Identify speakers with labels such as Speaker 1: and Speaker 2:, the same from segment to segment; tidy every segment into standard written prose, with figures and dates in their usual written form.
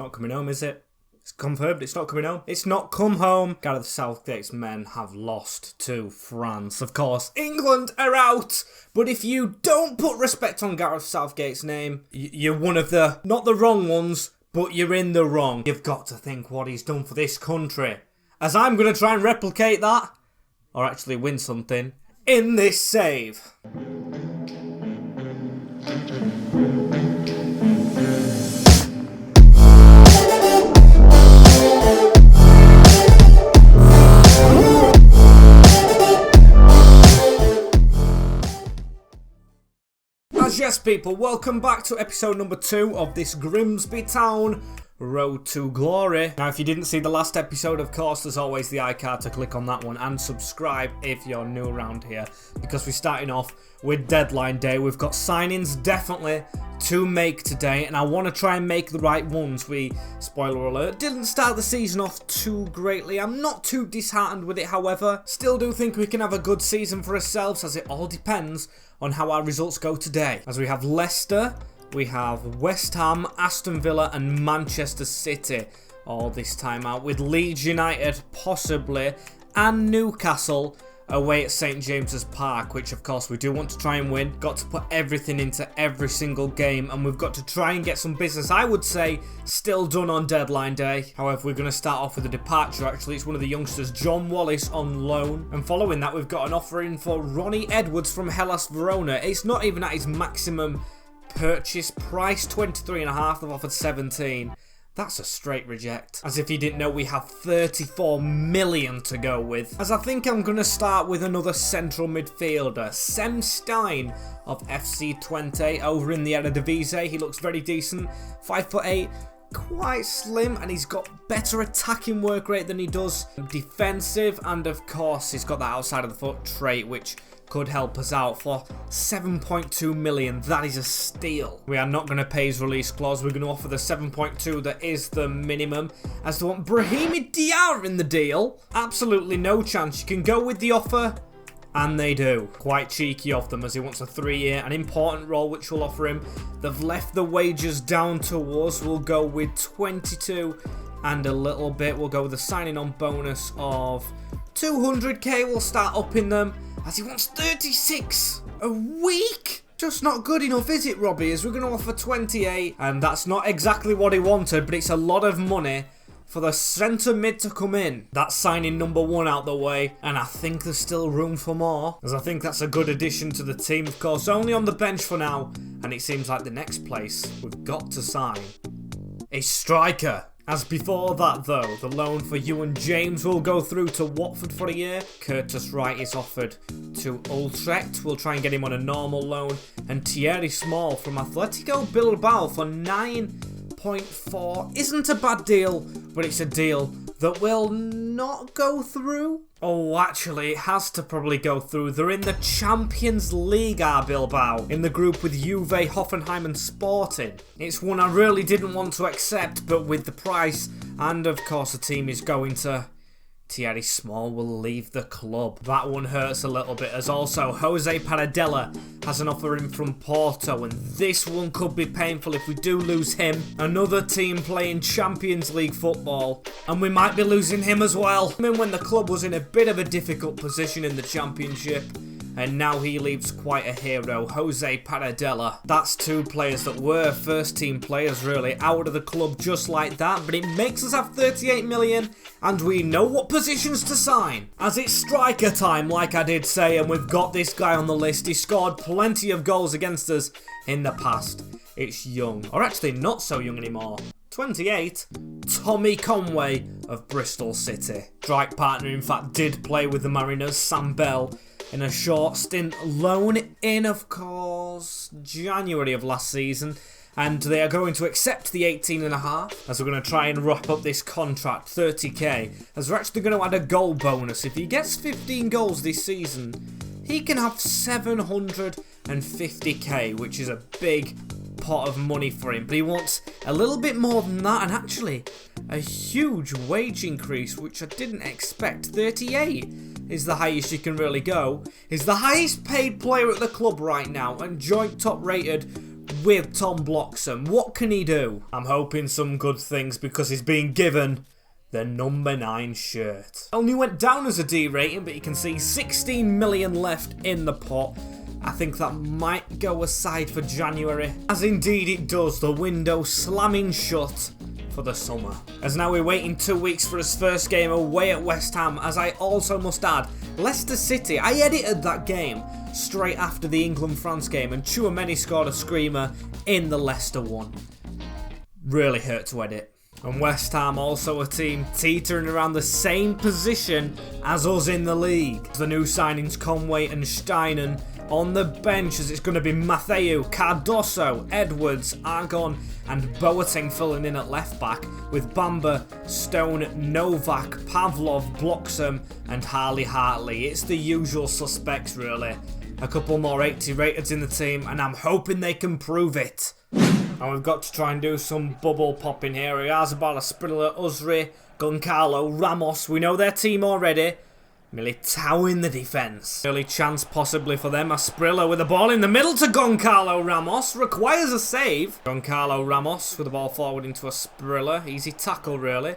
Speaker 1: not coming home, is it? It's confirmed it's not coming home. It's not come home. Gareth Southgate's men have lost to France. Of course, England are out. But if you don't put respect on Gareth Southgate's name, you're one of the, not the wrong ones, but you're in the wrong. You've got to think what he's done for this country. As I'm going to try and replicate that, or actually win something, in this save. Yes, people, welcome back to episode number 2 of this Grimsby Town Road to Glory. Now, if you didn't see the last episode, of course, there's always the iCard to click on that one and subscribe if you're new around here, because we're starting off with deadline day. We've got signings definitely to make today, and I want to try and make the right ones. We, spoiler alert, didn't start the season off too greatly. I'm not too disheartened with it, however. Still do think we can have a good season for ourselves, as it all depends on how our results go today. As we have Leicester, we have West Ham, Aston Villa and Manchester City all this time out, with Leeds United possibly and Newcastle away at St James's Park, which of course we do want to try and win. Got to put everything into every single game, and we've got to try and get some business, I would say, still done on deadline day. However, we're going to start off with a departure. Actually, it's one of the youngsters, John Wallace, on loan, and following that we've got an offer in for Ronnie Edwards from Hellas Verona. It's not even at his maximum purchase price, 23.5. They've offered 17. That's a straight reject. As if you didn't know we have 34 million to go with. As I think I'm going to start with another central midfielder, Sem Stein of FC Twente over in the Eredivisie. He looks very decent, 5'8", quite slim, and he's got better attacking work rate than he does defensive, and of course he's got that outside of the foot trait, which could help us out for 7.2 million. That is a steal. We are not going to pay his release clause. We're going to offer the 7.2 that is the minimum. As they want Brahimi Diarra in the deal, absolutely no chance. You can go with the offer, and they do. Quite cheeky of them, as he wants a 3-year, an important role which we'll offer him. They've left the wages down to us. We'll go with 22 and a little bit. We'll go with a signing on bonus of 200k. We'll start upping them, as he wants 36 a week. Just not good enough, is it, Robbie? As we're going to offer 28, and that's not exactly what he wanted, but it's a lot of money for the centre mid to come in. That's signing number 1 out the way, and I think there's still room for more, as I think that's a good addition to the team. Of course, only on the bench for now, and it seems like the next place we've got to sign a striker. As before that, though, the loan for Ewan James will go through to Watford for a year. Curtis Wright is offered to Utrecht. We'll try and get him on a normal loan. And Thierry Small from Atletico Bilbao for 9.4 isn't a bad deal, but it's a deal that will not go through. Oh, actually, it has to probably go through. They're in the Champions League, Bilbao, in the group with Juve, Hoffenheim and Sporting. It's one I really didn't want to accept, but with the price, and of course the team is going to, Thierry Small will leave the club. That one hurts a little bit, as also Jose Paradella has an offer in from Porto, and this one could be painful if we do lose him. Another team playing Champions League football, and we might be losing him as well. I mean, when the club was in a bit of a difficult position in the Championship, and now he leaves quite a hero, Jose Paradella. That's 2 players that were first team players, really, out of the club just like that, but it makes us have 38 million, and we know what positions to sign. As it's striker time, like I did say, and we've got this guy on the list. He scored plenty of goals against us in the past. It's young, or actually not so young anymore. 28, Tommy Conway of Bristol City. Strike partner, in fact, did play with the Mariners, Sam Bell, in a short stint loan in, of course, January of last season. And they are going to accept the 18.5, as we're going to try and wrap up this contract, 30k, as we're actually going to add a goal bonus. If he gets 15 goals this season, he can have 750k, which is a big pot of money for him. But he wants a little bit more than that, and actually a huge wage increase, which I didn't expect. 38 is the highest you can really go. He's the highest paid player at the club right now, and joint top rated with Tom Bloxham. What can he do? I'm hoping some good things because he's being given the number 9 shirt. Only went down as a D rating, but you can see 16 million left in the pot. I think that might go aside for January, as indeed it does, the window slamming shut for the summer. As now we're waiting 2 weeks for his first game away at West Ham, as I also must add, Leicester City, I edited that game straight after the England-France game, and Tchouaméni scored a screamer in the Leicester one. Really hurt to edit. And West Ham also a team teetering around the same position as us in the league. The new signings Conway and Steinen on the bench, as it's going to be Matteu, Cardoso, Edwards, Argon and Boateng filling in at left back, with Bamba, Stone, Novak, Pavlov, Bloxham and Hartley. It's the usual suspects really. A couple more 80 rateds in the team and I'm hoping they can prove it. And we've got to try and do some bubble popping here. Oyarzabal, Asprilla, Usri, Goncalo, Ramos. We know their team already. Militao in the defence. Early chance possibly for them. Asprilla with the ball in the middle to Goncalo Ramos. Requires a save. Goncalo Ramos with the ball forward into Asprilla. Easy tackle really.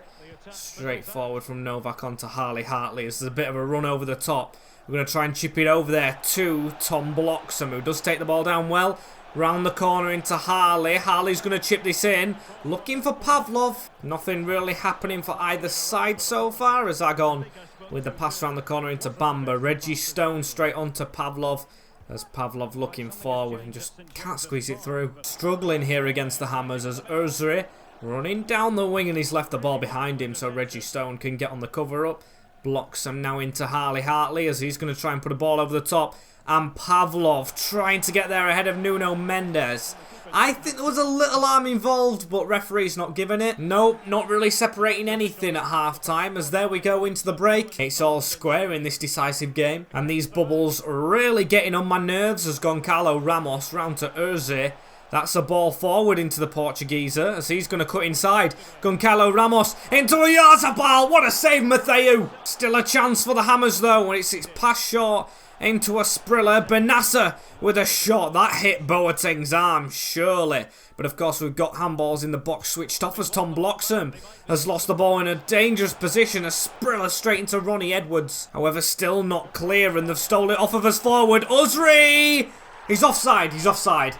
Speaker 1: Straight forward from Novak onto Hartley. This is a bit of a run over the top. We're going to try and chip it over there to Tom Bloxham, who does take the ball down well. Round the corner into Harley. Harley's going to chip this in. Looking for Pavlov. Nothing really happening for either side so far. As Agon with the pass round the corner into Bamba. Reggie Stone straight onto Pavlov. As Pavlov looking forward and just can't squeeze it through. Struggling here against the Hammers as Uzri running down the wing and he's left the ball behind him so Reggie Stone can get on the cover up. Blocks him now into Hartley as he's going to try and put a ball over the top. And Pavlov trying to get there ahead of Nuno Mendes. I think there was a little arm involved, but referee's not giving it. Nope, not really separating anything at half-time, as there we go into the break. It's all square in this decisive game. And these bubbles really getting on my nerves as Goncalo Ramos round to Urze. That's a ball forward into the Portugueser as he's going to cut inside. Goncalo Ramos into Oyarzabal. What a save, Matteu. Still a chance for the Hammers though. It's pass short into Asprilla. Benassa with a shot. That hit Boateng's arm, surely. But of course we've got handballs in the box switched off as Tom Bloxham has lost the ball in a dangerous position. Asprilla straight into Ronnie Edwards. However, still not clear and they've stolen it off of us forward. Uzri! He's offside.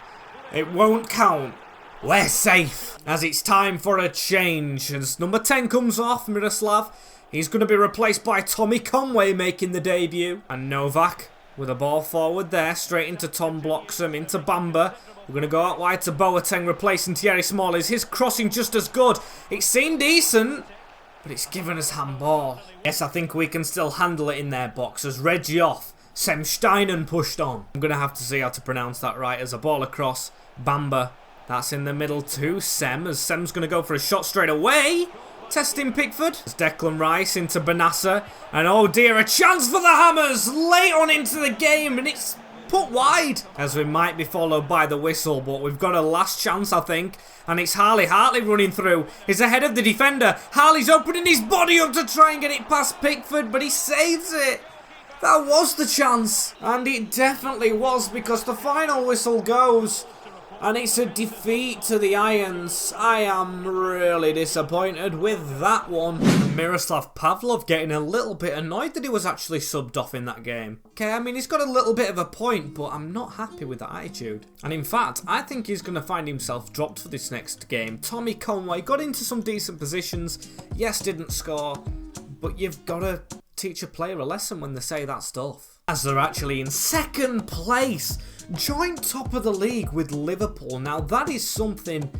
Speaker 1: It won't count. We're safe. As it's time for a change. As number 10 comes off, Miroslav. He's going to be replaced by Tommy Conway making the debut. And Novak with a ball forward there. Straight into Tom Bloxham, into Bamba. We're going to go out wide to Boateng replacing Thierry Small. Is his crossing just as good? It seemed decent, but it's given us handball. Yes, I think we can still handle it in their box as Reggie off. Sem Steinen pushed on. I'm going to have to see how to pronounce that right as a ball across. Bamba, that's in the middle to Sem, as Sem's going to go for a shot straight away. Testing Pickford. As Declan Rice into Benassa. And oh dear, a chance for the Hammers late on into the game and it's put wide. As we might be followed by the whistle, but we've got a last chance I think. And it's Hartley running through. He's ahead of the defender. Hartley's opening his body up to try and get it past Pickford, but he saves it. That was the chance. And it definitely was because the final whistle goes. And it's a defeat to the Irons. I am really disappointed with that one. Miroslav Pavlov getting a little bit annoyed that he was actually subbed off in that game. Okay, I mean, he's got a little bit of a point, but I'm not happy with that attitude. And in fact, I think he's going to find himself dropped for this next game. Tommy Conway got into some decent positions. Yes, didn't score, but you've got to teach a player a lesson when they say that stuff. As they're actually in second place. Joint top of the league with Liverpool. Now that is something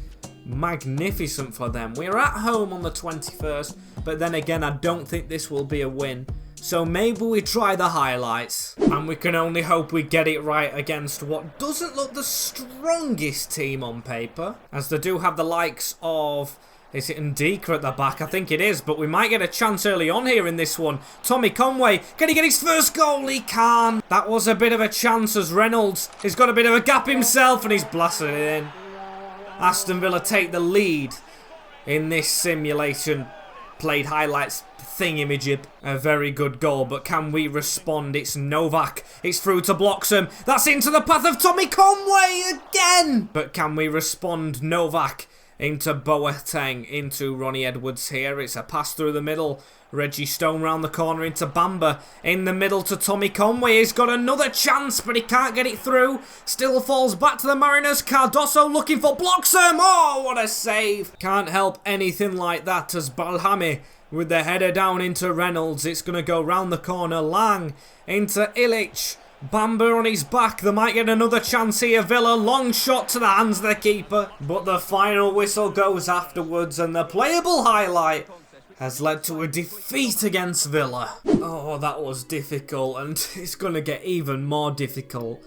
Speaker 1: magnificent for them. We're at home on the 21st, but then again I don't think this will be a win. So maybe we try the highlights. And we can only hope we get it right against what doesn't look the strongest team on paper. As they do have the likes of... Is it Ndika at the back? I think it is, but we might get a chance early on here in this one. Tommy Conway, can he get his first goal? He can. That was a bit of a chance as Reynolds has got a bit of a gap himself and he's blasted it in. Aston Villa take the lead in this simulation. Played highlights thingamajig. A very good goal, but can we respond? It's Novak. It's through to Bloxham. That's into the path of Tommy Conway again! But can we respond? Novak into Boateng, into Ronnie Edwards here. It's a pass through the middle. Reggie Stone round the corner into Bamba. In the middle to Tommy Conway. He's got another chance, but he can't get it through. Still falls back to the Mariners. Cardoso looking for Bloxham. Oh, what a save. Can't help anything like that as Balhami with the header down into Reynolds. It's going to go round the corner. Lang into Ilic. Bamba on his back. They might get another chance here. Villa, long shot to the hands of the keeper. But the final whistle goes afterwards, and the playable highlight has led to a defeat against Villa. Oh, that was difficult, and it's going to get even more difficult.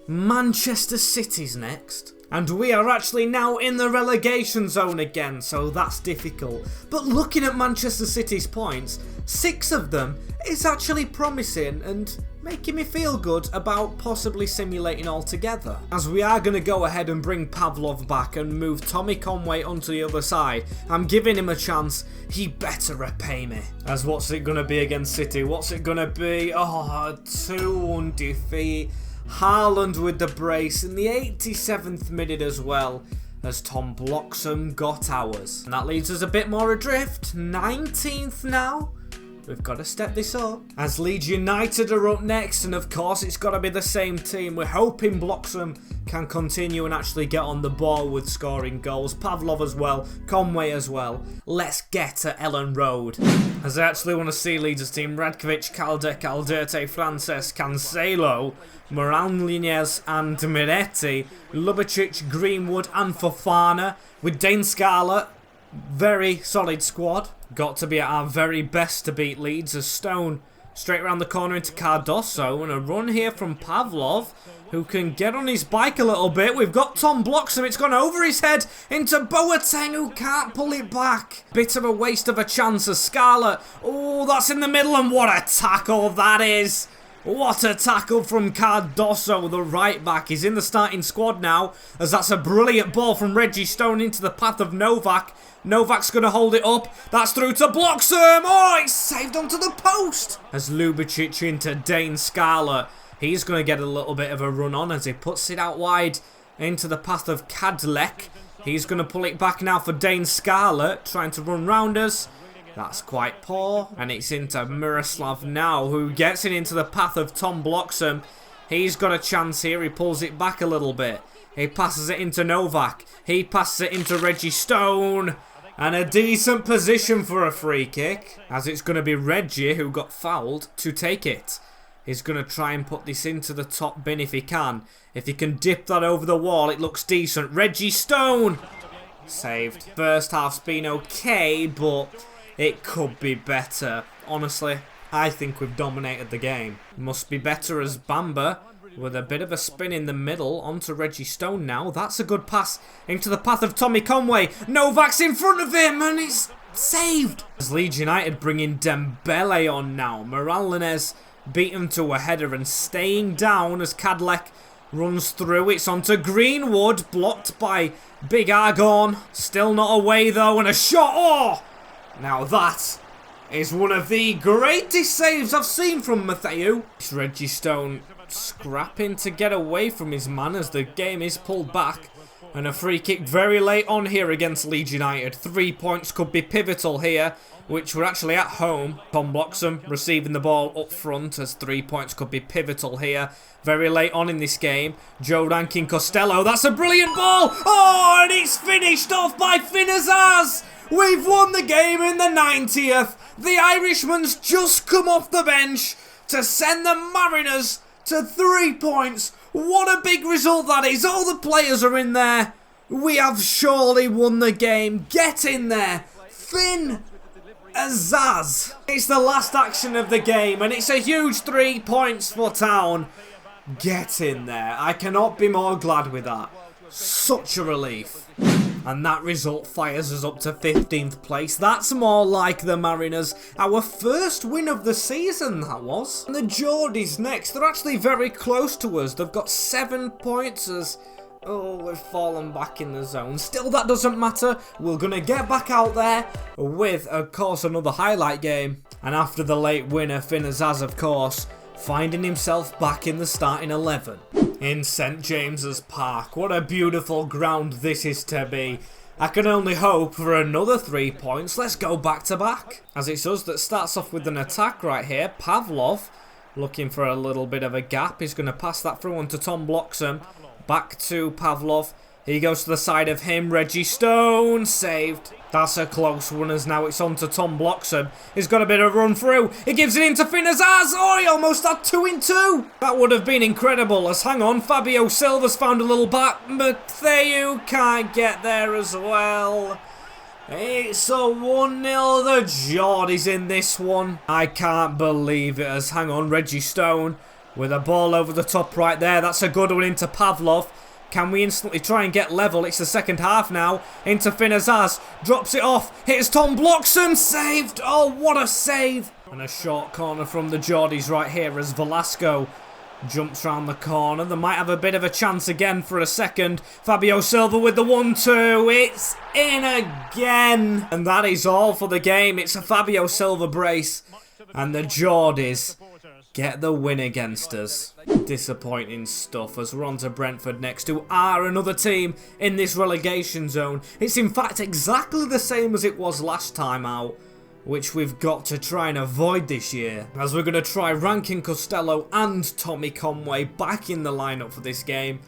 Speaker 1: Manchester City's next. And we are actually now in the relegation zone again, so that's difficult. But looking at Manchester City's points, 6 of them is actually promising and making me feel good about possibly simulating altogether. As we are going to go ahead and bring Pavlov back and move Tommy Conway onto the other side. I'm giving him a chance. He better repay me. As what's it going to be against City? What's it going to be? Oh, a 2-1 defeat. Haaland with the brace in the 87th minute as well, as Tom Bloxham got ours. And that leaves us a bit more adrift. 19th now. We've got to step this up. As Leeds United are up next, and of course it's got to be the same team. We're hoping Bloxham can continue and actually get on the ball with scoring goals. Pavlov as well, Conway as well. Let's get to Ellen Road. As I actually want to see Leeds' team. Radkovic, Calde, Calderte, Frances, Cancelo, Moran-Linez and Miretti, Lubicic, Greenwood and Fofana, with Dane Scarlett. Very solid squad. Got to be at our very best to beat Leeds, as Stone straight around the corner into Cardoso, and a run here from Pavlov, who can get on his bike a little bit. We've got Tom Bloxham. It's gone over his head into Boateng, who can't pull it back. Bit of a waste of a chance as Scarlett. Oh, that's in the middle, and what a tackle that is. What a tackle from Cardoso, the right back. He's in the starting squad now, as that's a brilliant ball from Reggie Stone into the path of Novak. Novak's going to hold it up. That's through to Bloxham. Oh, it's saved onto the post. As Lubicic into Dane Scarlett. He's going to get a little bit of a run on as he puts it out wide into the path of Kadlec. He's going to pull it back now for Dane Scarlett, trying to run round us. That's quite poor. And it's into Miroslav now, who gets it into the path of Tom Bloxham. He's got a chance here. He pulls it back a little bit. He passes it into Novak. He passes it into Reggie Stone. And a decent position for a free kick, as it's going to be Reggie, who got fouled, to take it. He's going to try and put this into the top bin if he can. If he can dip that over the wall, it looks decent. Reggie Stone! Saved. First half's been okay, but it could be better. Honestly, I think we've dominated the game. Must be better as Bamba, with a bit of a spin in the middle, onto Reggie Stone now. That's a good pass into the path of Tommy Conway. Novak's in front of him, and it's saved. As Leeds United bringing Dembele on now. Moran-Linez beat him to a header and staying down as Kadlec runs through. It's onto Greenwood, blocked by Big Argon. Still not away though, and a shot. Oh! Now that is one of the greatest saves I've seen from Matthew. It's Reggie Stone scrapping to get away from his man as the game is pulled back. And a free kick very late on here against Leeds United. 3 points could be pivotal here, which we're actually at home. Tom Bloxham receiving the ball up front, as 3 points could be pivotal here. Very late on in this game. Joe Rankin Costello. That's a brilliant ball. Oh, and it's finished off by Finn Azaz. We've won the game in the 90th. The Irishman's just come off the bench to send the Mariners to 3 points. What a big result that is. All the players are in there. We have surely won the game. Get in there. Finn Azaz. It's the last action of the game, and it's a huge 3 points for Town. Get in there. I cannot be more glad with that. Such a relief. And that result fires us up to 15th place. That's more like the Mariners. Our first win of the season, that was. And the Geordies next. They're actually very close to us. They've got 7 points as... oh, we've fallen back in the zone. Still, that doesn't matter. We're going to get back out there with, of course, another highlight game And after the late winner, Finnazaz, of course, finding himself back in the starting 11. In St James's Park, what a beautiful ground this is to be. I can only hope for another 3 points. Let's go back to back. As it's us that starts off with an attack right here. Pavlov looking for a little bit of a gap. He's going to pass that through onto Tom Bloxham. Back to Pavlov. He goes to the side of him. Reggie Stone saved. That's a close one as now it's on to Tom Bloxham. He's got a bit of run through. He gives it into Finnazaz. Oh, he almost had 2 in 2. That would have been incredible. As hang on, Fabio Silva's found a little back. Matthieu can't get there as well. It's a 1-0. The Geordies in this one. I can't believe it. As hang on, Reggie Stone with a ball over the top right there. That's a good one into Pavlov. Can we instantly try and get level? It's the second half now. Into Finnazaz. Drops it off. Hits Tom Bloxham. Saved. Oh, what a save. And a short corner from the Geordies right here as Velasco jumps round the corner. They might have a bit of a chance again for a second. Fabio Silva with the 1-2. It's in again. And that is all for the game. It's a Fabio Silva brace. And the Geordies get the win against us. Disappointing stuff as we're on to Brentford next, who are another team in this relegation zone. It's in fact exactly the same as it was last time out, which we've got to try and avoid this year, as we're going to try ranking Costello and Tommy Conway back in the lineup for this game.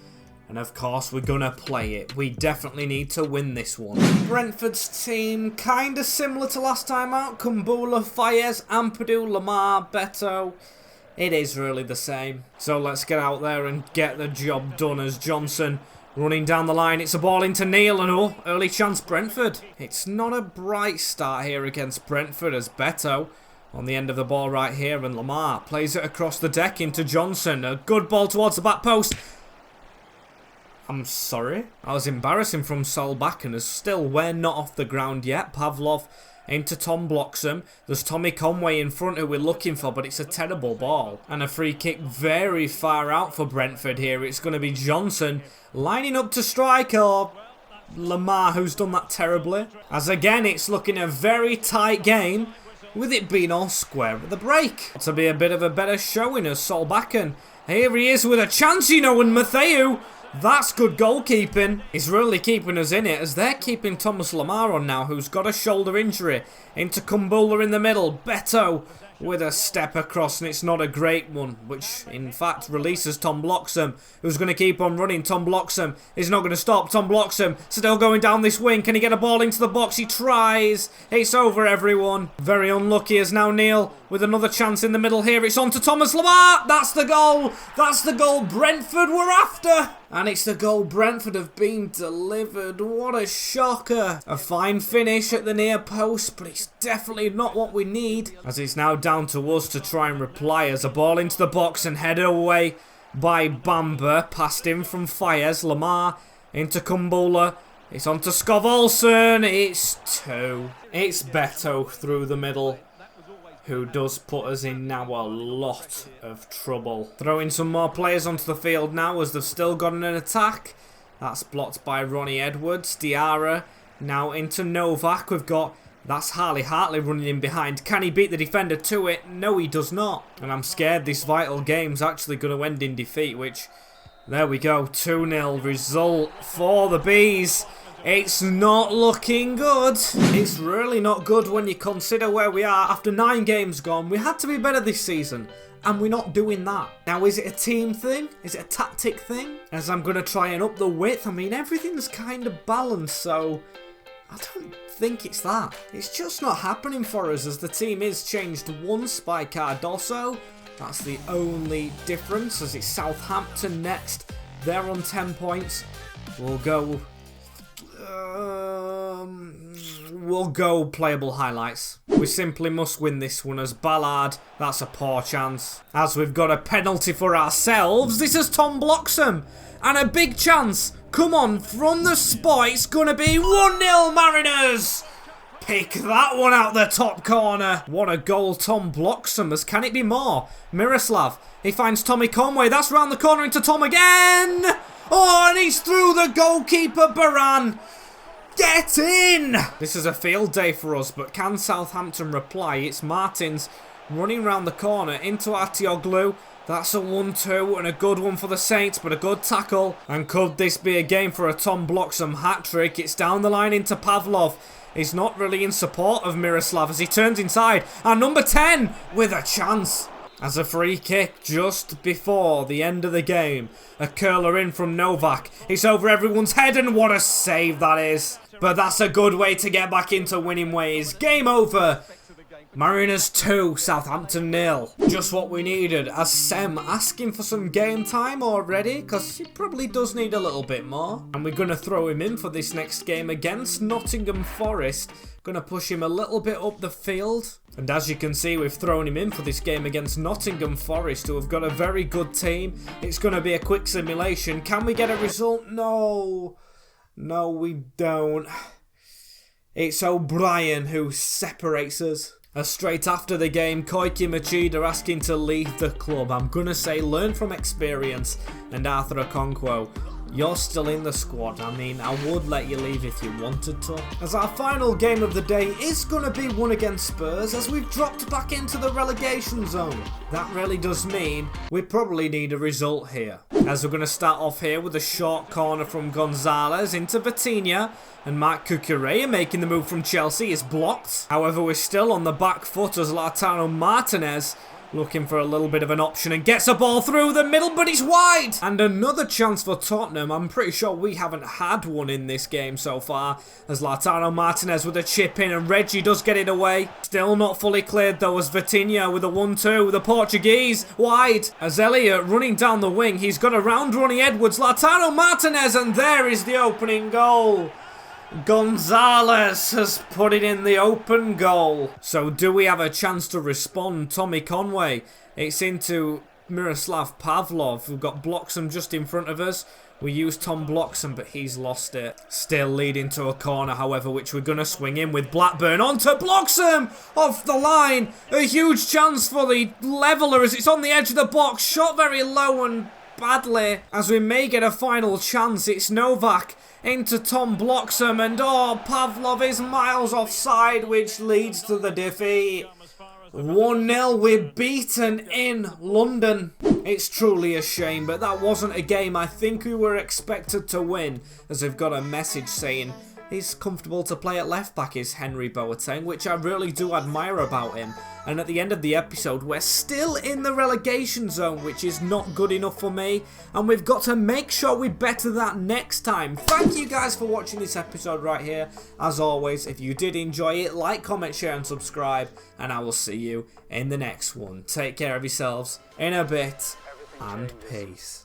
Speaker 1: And of course we're going to play it. We definitely need to win this one. Brentford's team kind of similar to last time out. Kumbula, Fayez, Ampadu, Lamar, Beto. It is really the same. So let's get out there and get the job done as Johnson running down the line. It's a ball into Neil and oh, early chance Brentford. It's not a bright start here against Brentford as Beto on the end of the ball right here, and Lamar plays it across the deck into Johnson. A good ball towards the back post. I'm sorry. I was embarrassing from Solbakken as still we're not off the ground yet. Pavlov into Tom Bloxham. There's Tommy Conway in front who we're looking for, but it's a terrible ball. And a free kick very far out for Brentford here. It's going to be Johnson lining up to strike, or Lamar who's done that terribly. As again, it's looking a very tight game with it being all square at the break. To be a bit of a better showing as Solbakken. Here he is with a chance, you know, and Matthieu. That's good goalkeeping. He's really keeping us in it as they're keeping Thomas Lamar on now, who's got a shoulder injury. Into Kumbula in the middle. Beto with a step across, and it's not a great one, which in fact releases Tom Bloxham, who's going to keep on running. Tom Bloxham is not going to stop. Tom Bloxham still going down this wing. Can he get a ball into the box? He tries. It's over, everyone. Very unlucky as now Neil with another chance in the middle here. It's on to Thomas Lamar. That's the goal. That's the goal Brentford were after. And it's the goal Brentford have been delivered. What a shocker. A fine finish at the near post, but it's definitely not what we need. As it's now down to us to try and reply as a ball into the box and headed away by Bamba. Past him from Fayez. Lamar into Kumbula. It's on to Skov Olsen. It's 2. It's Beto through the middle, who does put us in now a lot of trouble. Throwing some more players onto the field now as they've still got an attack. That's blocked by Ronnie Edwards. Diarra now into Novak. We've got, that's Harley Hartley running in behind. Can he beat the defender to it? No, he does not. And I'm scared this vital game's actually going to end in defeat, which, there we go, 2-0 result for the Bees. It's not looking good. It's really not good when you consider where we are. After 9 games gone, we had to be better this season, and we're not doing that. Now, is it a team thing? Is it a tactic thing? As I'm going to try and up the width, I mean, everything's kind of balanced, so I don't think it's that. It's just not happening for us as the team is changed once by Cardoso. That's the only difference as it's Southampton next. They're on 10 points. We'll go playable highlights. We simply must win this one as Ballard. That's a poor chance. As we've got a penalty for ourselves. This is Tom Bloxham. And a big chance. Come on, from the spot, it's going to be 1-0 Mariners. Pick that one out the top corner. What a goal Tom Bloxham has. Can it be more? Miroslav. He finds Tommy Conway. That's round the corner into Tom again. Oh, and he's through the goalkeeper, Baran. Get in! This is a field day for us, but can Southampton reply? It's Martins running round the corner into Artioglu. That's a 1-2 and a good one for the Saints, but a good tackle. And could this be a game for a Tom Bloxham hat-trick? It's down the line into Pavlov. He's not really in support of Miroslav as he turns inside. And number 10 with a chance. As a free kick just before the end of the game. A curler in from Novak. It's over everyone's head and what a save that is. But that's a good way to get back into winning ways. Game over. Mariners 2, Southampton 0. Just what we needed. As Sem asking for some game time already, because he probably does need a little bit more. And we're going to throw him in for this next game against Nottingham Forest. Going to push him a little bit up the field. And as you can see, we've thrown him in for this game against Nottingham Forest, who have got a very good team. It's going to be a quick simulation. Can we get a result? No. No, we don't. It's O'Brien who separates us. As straight after the game, Koiki Machida asking to leave the club. I'm going to say learn from experience. And Arthur Okonkwo, you're still in the squad. I mean, I would let you leave if you wanted to. As our final game of the day is going to be one against Spurs, as we've dropped back into the relegation zone. That really does mean we probably need a result here. As we're going to start off here with a short corner from Gonzalez into Vitinha. And Mark Cucurella making the move from Chelsea is blocked. However, we're still on the back foot as Lautaro Martinez looking for a little bit of an option and gets a ball through the middle, but he's wide! And another chance for Tottenham. I'm pretty sure we haven't had one in this game so far. As Lautaro Martinez with a chip in and Reggie does get it away. Still not fully cleared though as Vitinha with a 1-2. The Portuguese wide. As Elliott running down the wing. He's got around Ronnie Edwards. Lautaro Martinez, and there is the opening goal. Gonzalez has put it in the open goal. So do we have a chance to respond? Tommy Conway. It's into Miroslav Pavlov. We've got Bloxham just in front of us. We use Tom Bloxham, but he's lost it. Still leading to a corner, however, which we're going to swing in with Blackburn. On to Bloxham! Off the line. A huge chance for the leveller as it's on the edge of the box. Shot very low and badly. As we may get a final chance, it's Novak into Tom Bloxham, and Pavlov is miles offside, which leads to the defeat. 1-0, we're beaten in London. It's truly a shame, but that wasn't a game I think we were expected to win, as I've got a message saying he's comfortable to play at left back is Henry Boateng, which I really do admire about him. And at the end of the episode, we're still in the relegation zone, which is not good enough for me. And we've got to make sure we better that next time. Thank you guys for watching this episode right here. As always, if you did enjoy it, like, comment, share and subscribe. And I will see you in the next one. Take care of yourselves in a bit. And peace.